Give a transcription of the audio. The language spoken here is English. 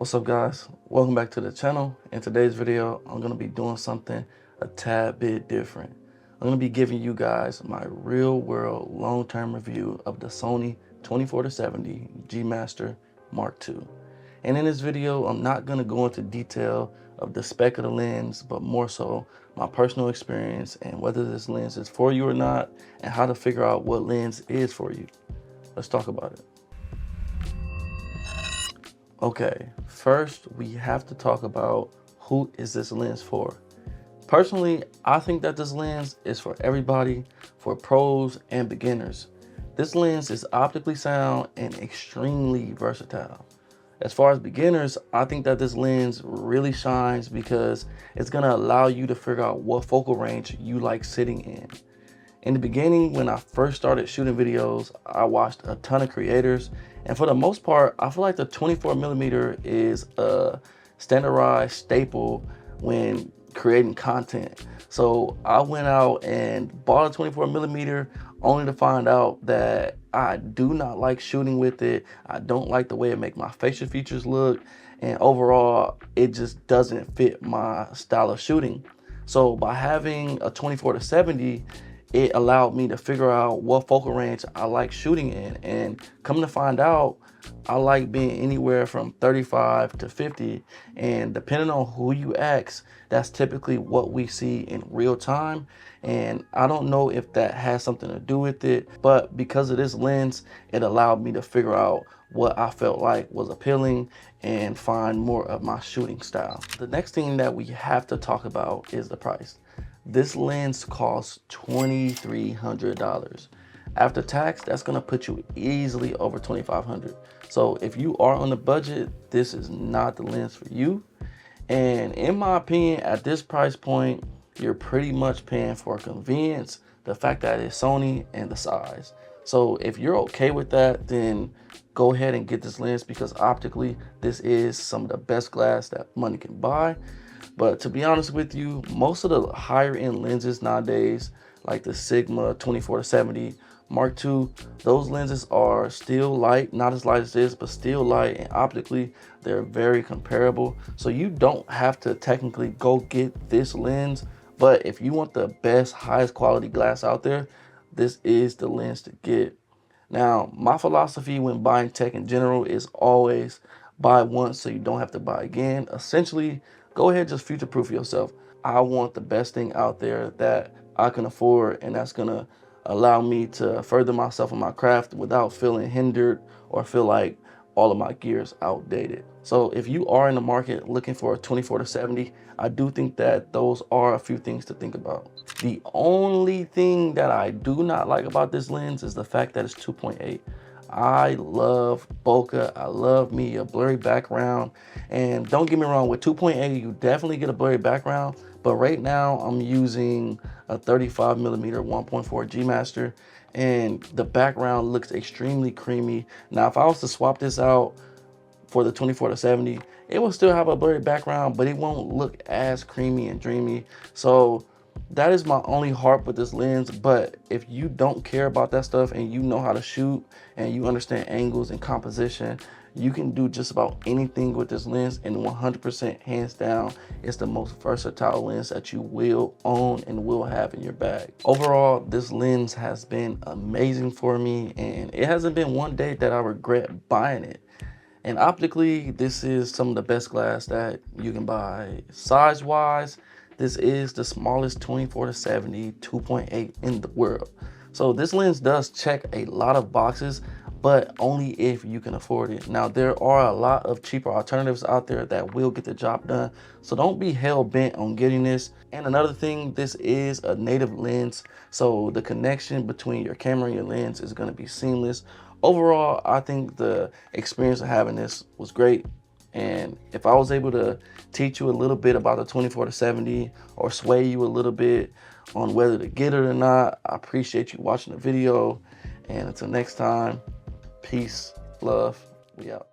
What's up guys, welcome back to the channel. In today's video I'm going to be doing something a tad bit different. I'm going to be giving you guys my real world long-term review of the Sony 24-70 G Master Mark II. And in this video I'm not going to go into detail of the spec of the lens, but more so my personal experience and whether this lens is for you or not, and how to figure out what lens is for you. Let's talk about it. Okay, first we have to talk about who is this lens for. Personally, I think that this lens is for everybody, for pros and beginners. This lens is optically sound and extremely versatile. As far as beginners, I think that this lens really shines because it's gonna allow you to figure out what focal range you like sitting in. In the beginning, when I first started shooting videos, I watched a ton of creators, and for the most part, I feel like the 24mm is a standardized staple when creating content. So I went out and bought a 24mm only to find out that I do not like shooting with it. I don't like the way it makes my facial features look, and overall, it just doesn't fit my style of shooting. So by having a 24-70, it allowed me to figure out what focal range I like shooting in, and come to find out, I like being anywhere from 35 to 50, and depending on who you ask, that's typically what we see in real time. And I don't know if that has something to do with it, but because of this lens, it allowed me to figure out what I felt like was appealing and find more of my shooting style. The next thing that we have to talk about is the price. This lens costs $2,300. After tax, that's gonna put you easily over $2,500. So if you are on the budget, this is not the lens for you. And in my opinion, at this price point, you're pretty much paying for convenience, the fact that it's Sony, and the size. So if you're okay with that, then go ahead and get this lens, because optically, this is some of the best glass that money can buy. But to be honest with you, most of the higher end lenses nowadays, like the Sigma 24-70 Mark II, those lenses are still light, not as light as this, but still light, and optically they're very comparable. So you don't have to technically go get this lens, but if you want the best, highest quality glass out there, this is the lens to get. Now, my philosophy when buying tech in general is always buy once so you don't have to buy again. Essentially, go ahead, just future-proof yourself. I want the best thing out there that I can afford, and that's gonna allow me to further myself in my craft without feeling hindered or feel like all of my gear is outdated. So if you are in the market looking for a 24-70, I do think that those are a few things to think about. The only thing that I do not like about this lens is the fact that it's 2.8. I love bokeh, I love me a blurry background, and don't get me wrong, with 2.8 you definitely get a blurry background, but right now I'm using a 35mm 1.4 G Master, and the background looks extremely creamy. Now if I was to swap this out for the 24-70, it will still have a blurry background, but it won't look as creamy and dreamy. So that is my only harp with this lens. But if you don't care about that stuff and you know how to shoot and you understand angles and composition, you can do just about anything with this lens, and 100% hands down, it's the most versatile lens that you will own and will have in your bag. Overall, this lens has been amazing for me, and it hasn't been one day that I regret buying it. And optically, this is some of the best glass that you can buy. Size-wise, this is the smallest 24-70 2.8 in the world. So this lens does check a lot of boxes, but only if you can afford it. Now, there are a lot of cheaper alternatives out there that will get the job done, so don't be hell-bent on getting this. And another thing, this is a native lens, so the connection between your camera and your lens is gonna be seamless. Overall, I think the experience of having this was great. And if I was able to teach you a little bit about the 24-70 or sway you a little bit on whether to get it or not, I appreciate you watching the video. And until next time, peace, love, we out.